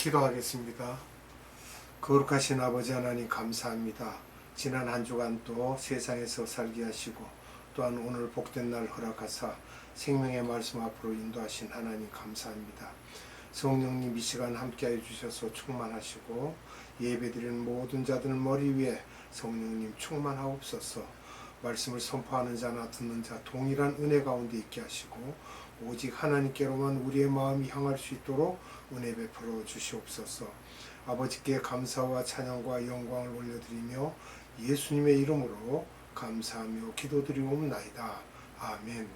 기도하겠습니다. 거룩하신 아버지 하나님 감사합니다. 지난 한 주간 또 세상에서 살게 하시고 또한 오늘 복된 날 허락하사 생명의 말씀 앞으로 인도하신 하나님 감사합니다. 성령님 이 시간 함께해 주셔서 충만하시고 예배드리는 모든 자들 머리 위에 성령님 충만하옵소서. 말씀을 선포하는 자나 듣는 자 동일한 은혜 가운데 있게 하시고 오직 하나님께로만 우리의 마음이 향할 수 있도록 은혜 베풀어 주시옵소서. 아버지께 감사와 찬양과 영광을 올려드리며 예수님의 이름으로 감사하며 기도드리옵나이다. 아멘.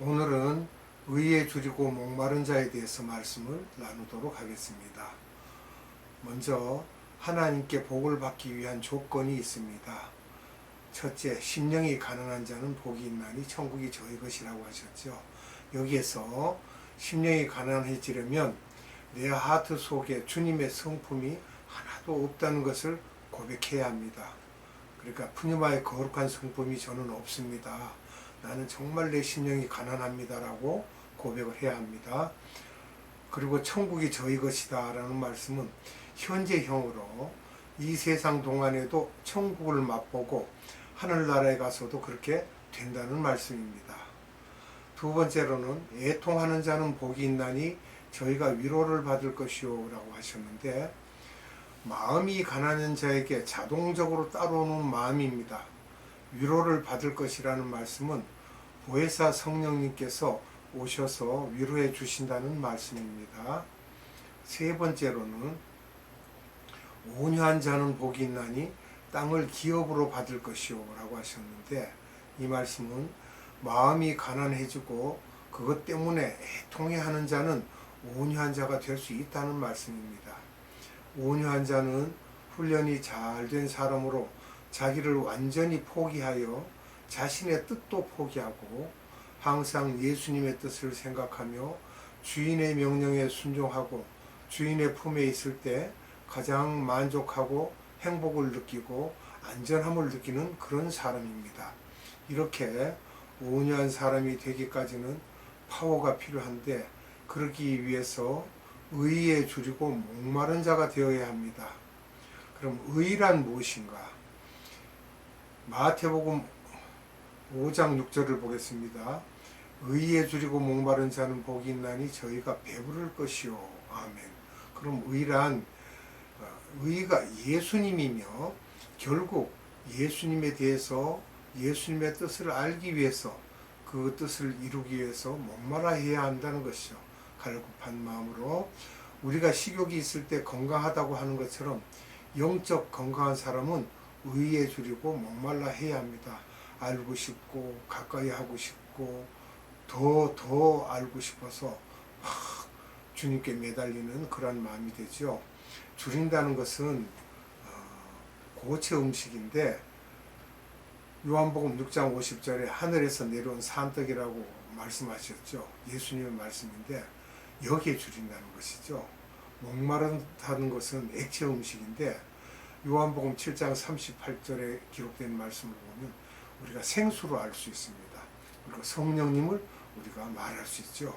오늘은 의에 줄이고 목마른 자에 대해서 말씀을 나누도록 하겠습니다. 먼저 하나님께 복을 받기 위한 조건이 있습니다. 첫째, 심령이 가난한 자는 복이 있나니 천국이 저희 것이라고 하셨죠. 여기에서 심령이 가난해지려면 내 하트 속에 주님의 성품이 하나도 없다는 것을 고백해야 합니다. 그러니까 푸뉴마의 거룩한 성품이 저는 없습니다. 나는 정말 내 심령이 가난합니다라고 고백을 해야 합니다. 그리고 천국이 저희 것이다 라는 말씀은 현재형으로 이 세상 동안에도 천국을 맛보고 하늘나라에 가서도 그렇게 된다는 말씀입니다. 두 번째로는 애통하는 자는 복이 있나니 저희가 위로를 받을 것이요 라고 하셨는데, 마음이 가난한 자에게 자동적으로 따라오는 마음입니다. 위로를 받을 것이라는 말씀은 보혜사 성령님께서 오셔서 위로해 주신다는 말씀입니다. 세 번째로는 온유한 자는 복이 있나니 땅을 기업으로 받을 것이요 라고 하셨는데, 이 말씀은 마음이 가난해지고 그것 때문에 애통해하는 자는 온유한 자가 될 수 있다는 말씀입니다. 온유한 자는 훈련이 잘 된 사람으로 자기를 완전히 포기하여 자신의 뜻도 포기하고 항상 예수님의 뜻을 생각하며 주인의 명령에 순종하고 주인의 품에 있을 때 가장 만족하고 행복을 느끼고 안전함을 느끼는 그런 사람입니다. 이렇게 온유한 사람이 되기까지는 파워가 필요한데, 그러기 위해서 의에 줄이고 목마른 자가 되어야 합니다. 그럼 의란 무엇인가? 마태복음 5장 6절을 보겠습니다. 의에 줄이고 목마른 자는 복이 있나니 저희가 배부를 것이요. 아멘. 그럼 의가 예수님이며 결국 예수님에 대해서 예수님의 뜻을 알기 위해서 그 뜻을 이루기 위해서 목마라 해야 한다는 것이죠. 갈급한 마음으로 우리가 식욕이 있을 때 건강하다고 하는 것처럼 영적 건강한 사람은 의에 줄이고 목말라 해야 합니다. 알고 싶고 가까이 하고 싶고 더 알고 싶어서 막 주님께 매달리는 그런 마음이 되죠. 줄인다는 것은 고체 음식인데, 요한복음 6장 50절에 하늘에서 내려온 산떡이라고 말씀하셨죠. 예수님의 말씀인데 여기에 줄인다는 것이죠. 목마르다는 것은 액체 음식인데, 요한복음 7장 38절에 기록된 말씀을 보면 우리가 생수로 알 수 있습니다. 그리고 성령님을 우리가 말할 수 있죠.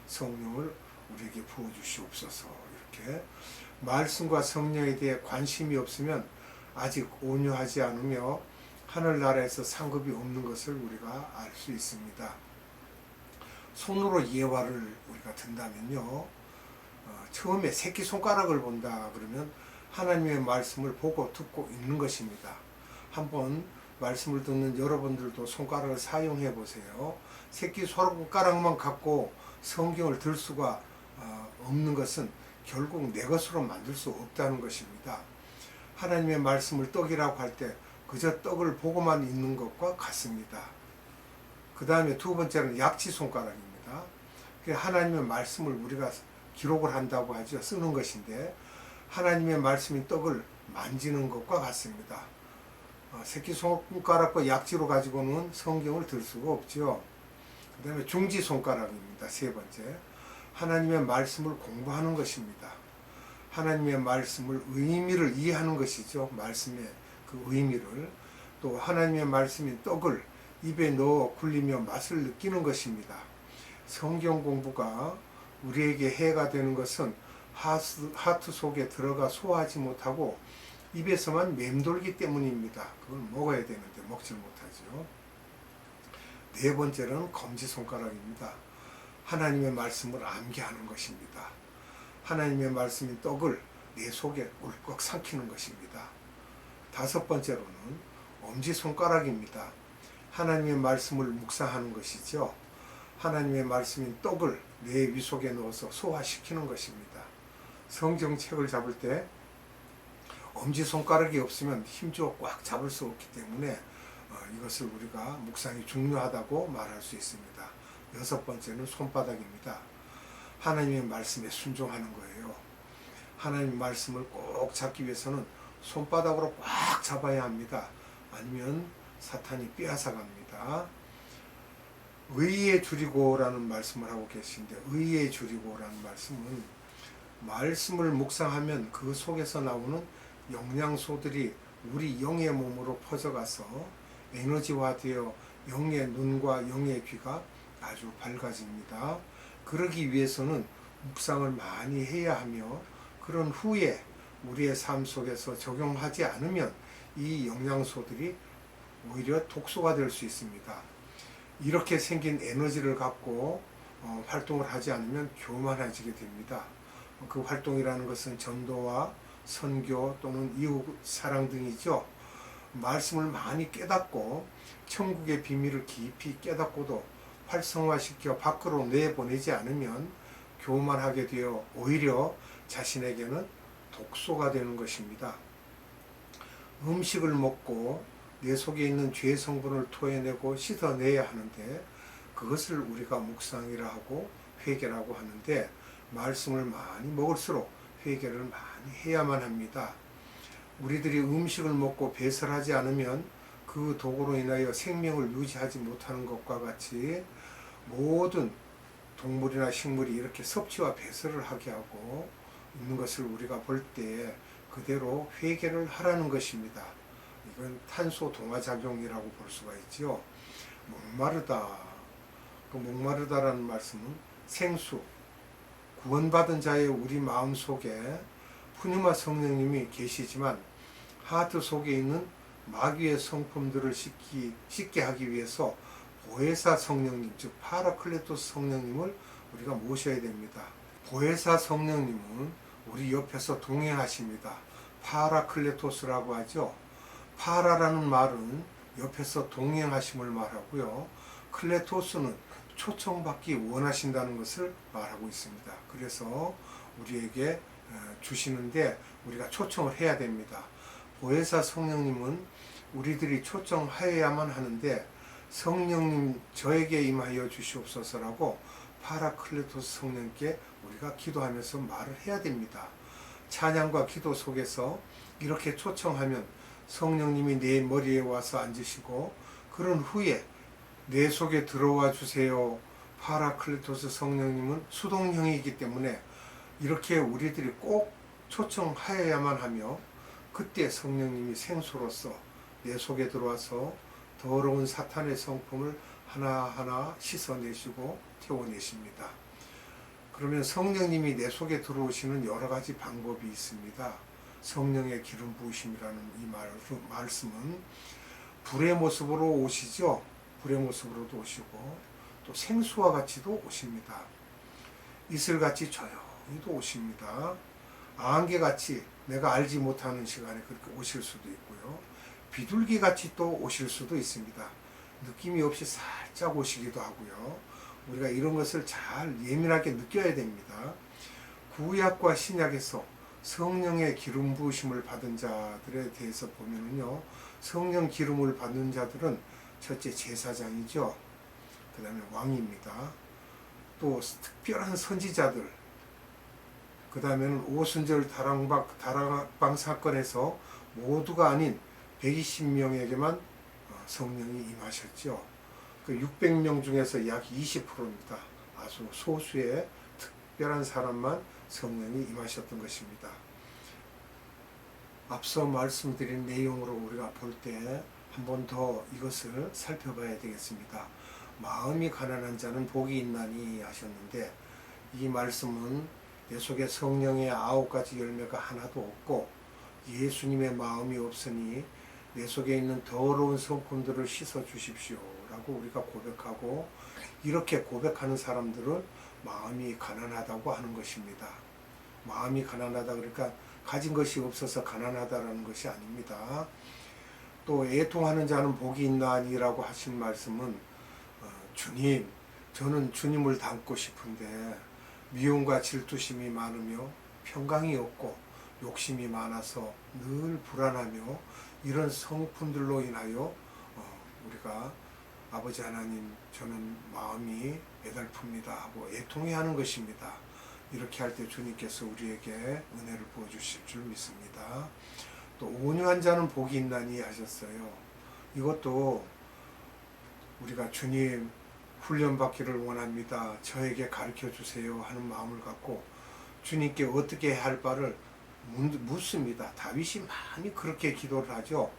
성령을 우리에게 부어주시옵소서. 이렇게 말씀과 성령에 대해 관심이 없으면 아직 온유하지 않으며 하늘나라에서 상급이 없는 것을 우리가 알 수 있습니다. 손으로 예화를 우리가 든다면요, 처음에 새끼손가락을 본다 그러면 하나님의 말씀을 보고 듣고 읽는 것입니다. 한번 말씀을 듣는 여러분들도 손가락을 사용해 보세요. 새끼손가락만 갖고 성경을 들 수가 없는 것은 결국 내 것으로 만들 수 없다는 것입니다. 하나님의 말씀을 떡이라고 할 때 그저 떡을 보고만 있는 것과 같습니다. 그 다음에 두 번째는 약지손가락입니다. 하나님의 말씀을 우리가 기록을 한다고 하죠. 쓰는 것인데, 하나님의 말씀인 떡을 만지는 것과 같습니다. 새끼손가락과 약지로 가지고는 성경을 들 수가 없죠. 그 다음에 중지손가락입니다. 세 번째, 하나님의 말씀을 공부하는 것입니다. 하나님의 말씀을 의미를 이해하는 것이죠. 말씀의 그 의미를. 또 하나님의 말씀인 떡을 입에 넣어 굴리며 맛을 느끼는 것입니다. 성경 공부가 우리에게 해가 되는 것은 하트 속에 들어가 소화하지 못하고 입에서만 맴돌기 때문입니다. 그걸 먹어야 되는데 먹질 못하죠. 네 번째는 검지손가락입니다. 하나님의 말씀을 암기하는 것입니다. 하나님의 말씀인 떡을 내 속에 울컥 삼키는 것입니다. 다섯 번째로는 엄지손가락입니다. 하나님의 말씀을 묵상하는 것이죠. 하나님의 말씀인 떡을 내 위 속에 넣어서 소화시키는 것입니다. 성경책을 잡을 때 엄지손가락이 없으면 힘주어 꽉 잡을 수 없기 때문에 이것을 우리가 묵상이 중요하다고 말할 수 있습니다. 여섯 번째는 손바닥입니다. 하나님의 말씀에 순종하는 거예요. 하나님의 말씀을 꼭 잡기 위해서는 손바닥으로 꽉 잡아야 합니다. 아니면 사탄이 빼앗아갑니다. 의에 줄이고라는 말씀을 하고 계신데, 의에 줄이고라는 말씀은 말씀을 묵상하면 그 속에서 나오는 영양소들이 우리 영의 몸으로 퍼져가서 에너지화되어 영의 눈과 영의 귀가 아주 밝아집니다. 그러기 위해서는 묵상을 많이 해야 하며, 그런 후에 우리의 삶 속에서 적용하지 않으면 이 영양소들이 오히려 독소가 될 수 있습니다. 이렇게 생긴 에너지를 갖고 활동을 하지 않으면 교만해지게 됩니다. 그 활동이라는 것은 전도와 선교 또는 이웃 사랑 등이죠. 말씀을 많이 깨닫고 천국의 비밀을 깊이 깨닫고도 활성화시켜 밖으로 내보내지 않으면 교만하게 되어 오히려 자신에게는 독소가 되는 것입니다. 음식을 먹고 내 속에 있는 죄 성분을 토해내고 씻어내야 하는데, 그것을 우리가 묵상이라 하고 회개라고 하는데, 말씀을 많이 먹을수록 회개를 많이 해야만 합니다. 우리들이 음식을 먹고 배설하지 않으면 그 도구로 인하여 생명을 유지하지 못하는 것과 같이 모든 동물이나 식물이 이렇게 섭취와 배설을 하게 하고 있는 것을 우리가 볼 때 그대로 회개를 하라는 것입니다. 이건 탄소 동화작용이라고 볼 수가 있죠. 목마르다. 그 목마르다라는 말씀은 생수, 구원받은 자의 우리 마음 속에 푸뉴마 성령님이 계시지만 하트 속에 있는 마귀의 성품들을 씻게 하기 위해서 보혜사 성령님, 즉 파라클레토스 성령님을 우리가 모셔야 됩니다. 보혜사 성령님은 우리 옆에서 동행하십니다. 파라클레토스라고 하죠. 파라라는 말은 옆에서 동행하심을 말하고요. 클레토스는 초청받기 원하신다는 것을 말하고 있습니다. 그래서 우리에게 주시는데 우리가 초청을 해야 됩니다. 보혜사 성령님은 우리들이 초청하여야만 하는데, 성령님 저에게 임하여 주시옵소서라고 파라클레토스 성령께 우리가 기도하면서 말을 해야 됩니다. 찬양과 기도 속에서 이렇게 초청하면 성령님이 내 머리에 와서 앉으시고, 그런 후에 내 속에 들어와 주세요. 파라클레토스 성령님은 수동형이기 때문에 이렇게 우리들이 꼭 초청하여야만 하며, 그때 성령님이 생수로서 내 속에 들어와서 더러운 사탄의 성품을 하나하나 씻어내시고 태워내십니다. 그러면 성령님이 내 속에 들어오시는 여러 가지 방법이 있습니다. 성령의 기름 부으심이라는 이 말씀은 불의 모습으로 오시죠. 불의 모습으로도 오시고 또 생수와 같이도 오십니다. 이슬같이 조용히도 오십니다. 안개같이 내가 알지 못하는 시간에 그렇게 오실 수도 있고요. 비둘기같이 또 오실 수도 있습니다. 느낌이 없이 살짝 오시기도 하고요. 우리가 이런 것을 잘 예민하게 느껴야 됩니다. 구약과 신약에서 성령의 기름 부으심을 받은 자들에 대해서 보면은요, 성령 기름을 받는 자들은 첫째 제사장이죠. 그 다음에 왕입니다. 또 특별한 선지자들, 그 다음에는 오순절 다락방 사건에서 모두가 아닌 120명에게만 성령이 임하셨죠. 그 600명 중에서 약 20%입니다. 아주 소수의 특별한 사람만 성령이 임하셨던 것입니다. 앞서 말씀드린 내용으로 우리가 볼 때 한 번 더 이것을 살펴봐야 되겠습니다. 마음이 가난한 자는 복이 있나니 하셨는데, 이 말씀은 내 속에 성령의 9가지 열매가 하나도 없고 예수님의 마음이 없으니 내 속에 있는 더러운 성품들을 씻어 주십시오 라고 우리가 고백하고, 이렇게 고백하는 사람들은 마음이 가난하다고 하는 것입니다. 마음이 가난하다 그러니까 가진 것이 없어서 가난하다라는 것이 아닙니다. 또 애통하는 자는 복이 있나니라고 하신 말씀은 주님, 저는 주님을 닮고 싶은데 미움과 질투심이 많으며 평강이 없고 욕심이 많아서 늘 불안하며 이런 성품들로 인하여 우리가 아버지 하나님, 저는 마음이 애달픕니다 하고 애통해하는 것입니다. 이렇게 할 때 주님께서 우리에게 은혜를 부어주실 줄 믿습니다. 또 온유한 자는 복이 있나니 하셨어요. 이것도 우리가 주님 훈련받기를 원합니다, 저에게 가르쳐 주세요 하는 마음을 갖고 주님께 어떻게 할 바를 묻습니다. 다윗이 많이 그렇게 기도를 하죠.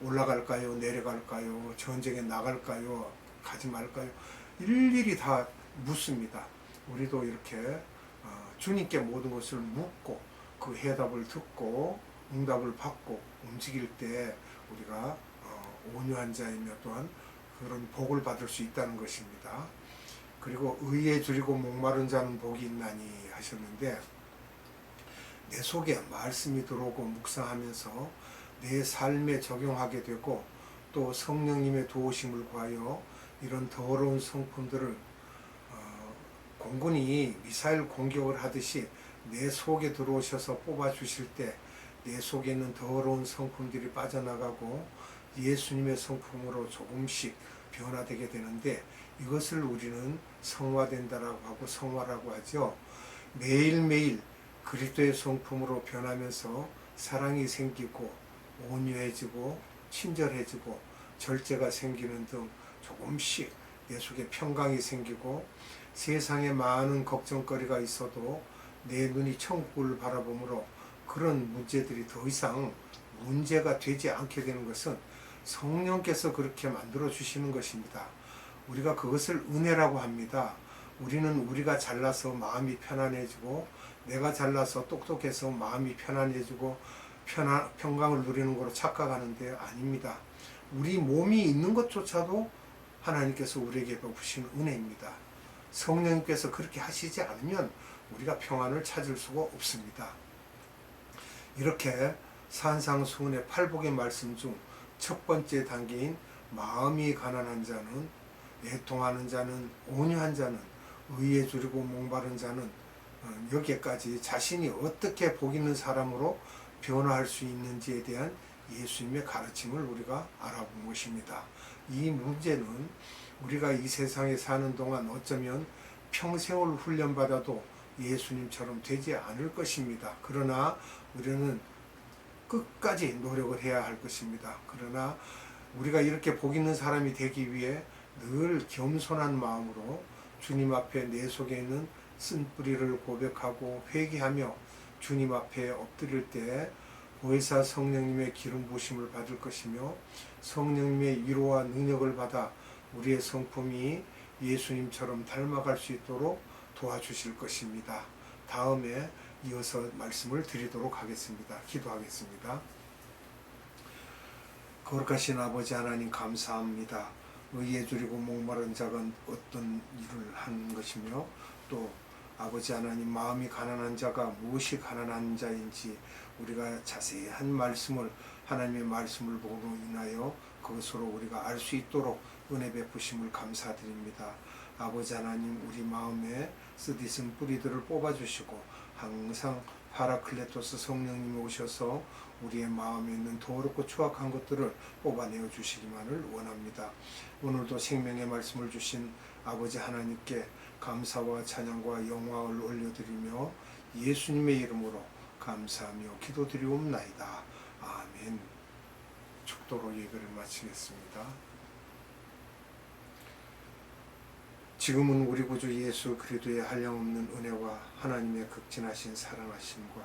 올라갈까요? 내려갈까요? 전쟁에 나갈까요? 가지 말까요? 일일이 다 묻습니다. 우리도 이렇게 주님께 모든 것을 묻고 그 해답을 듣고 응답을 받고 움직일 때 우리가 온유한 자이며 또한 그런 복을 받을 수 있다는 것입니다. 그리고 의에 줄이고 목마른 자는 복이 있나니 하셨는데, 내 속에 말씀이 들어오고 묵상하면서 내 삶에 적용하게 되고 또 성령님의 도우심을 구하여 이런 더러운 성품들을 공군이 미사일 공격을 하듯이 내 속에 들어오셔서 뽑아주실 때 내 속에 있는 더러운 성품들이 빠져나가고 예수님의 성품으로 조금씩 변화되게 되는데, 이것을 우리는 성화된다라고 하고 성화라고 하죠. 매일매일 그리스도의 성품으로 변하면서 사랑이 생기고 온유해지고 친절해지고 절제가 생기는 등 조금씩 내 속에 평강이 생기고, 세상에 많은 걱정거리가 있어도 내 눈이 천국을 바라보므로 그런 문제들이 더 이상 문제가 되지 않게 되는 것은 성령께서 그렇게 만들어 주시는 것입니다. 우리가 그것을 은혜라고 합니다. 우리는 우리가 잘나서 마음이 편안해지고 내가 잘나서 똑똑해서 마음이 편안해지고 평강을 누리는 거로 착각하는데 아닙니다. 우리 몸이 있는 것조차도 하나님께서 우리에게 베푸신 은혜입니다. 성령님께서 그렇게 하시지 않으면 우리가 평안을 찾을 수가 없습니다. 이렇게 산상수훈의 8복의 말씀 중 첫 번째 단계인 마음이 가난한 자는, 애통하는 자는, 온유한 자는, 의에 줄이고 목마른 자는, 여기까지 자신이 어떻게 복 있는 사람으로 변화할 수 있는지에 대한 예수님의 가르침을 우리가 알아본 것입니다. 이 문제는 우리가 이 세상에 사는 동안 어쩌면 평생을 훈련받아도 예수님처럼 되지 않을 것입니다. 그러나 우리는 끝까지 노력을 해야 할 것입니다. 그러나 우리가 이렇게 복 있는 사람이 되기 위해 늘 겸손한 마음으로 주님 앞에 내 속에 있는 쓴뿌리를 고백하고 회개하며 주님 앞에 엎드릴 때 보혜사 성령님의 기름 부으심을 받을 것이며, 성령님의 위로와 능력을 받아 우리의 성품이 예수님처럼 닮아갈 수 있도록 도와주실 것입니다. 다음에 이어서 말씀을 드리도록 하겠습니다. 기도하겠습니다. 거룩하신 아버지 하나님, 감사합니다. 의에 줄이고 목마른 자가 어떤 일을 하는 것이며, 또 아버지 하나님, 마음이 가난한 자가 무엇이 가난한 자인지 우리가 자세한 말씀을, 하나님의 말씀을 보고 인하여 그것으로 우리가 알 수 있도록 은혜 베푸심을 감사드립니다. 아버지 하나님, 우리 마음에 쓰디쓴 뿌리들을 뽑아주시고 항상 파라클레토스 성령님이 오셔서 우리의 마음에 있는 더럽고 추악한 것들을 뽑아내어 주시기만을 원합니다. 오늘도 생명의 말씀을 주신 아버지 하나님께 감사와 찬양과 영광을 올려드리며 예수님의 이름으로 감사하며 기도드리옵나이다. 아멘. 축도로 예배를 마치겠습니다. 지금은 우리 구주 예수 그리스도의 한량없는 은혜와 하나님의 극진하신 사랑하심과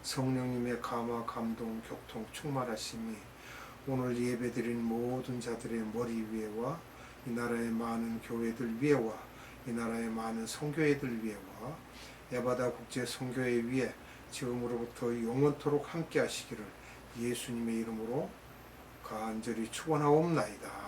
성령님의 감화 감동 교통 충만하심이 오늘 예배드린 모든 자들의 머리 위에와 이 나라의 많은 교회들 위에와 이 나라의 많은 선교회들 위에와 에바다 국제 선교회 위에 지금으로부터 영원토록 함께 하시기를 예수님의 이름으로 간절히 축원하옵나이다.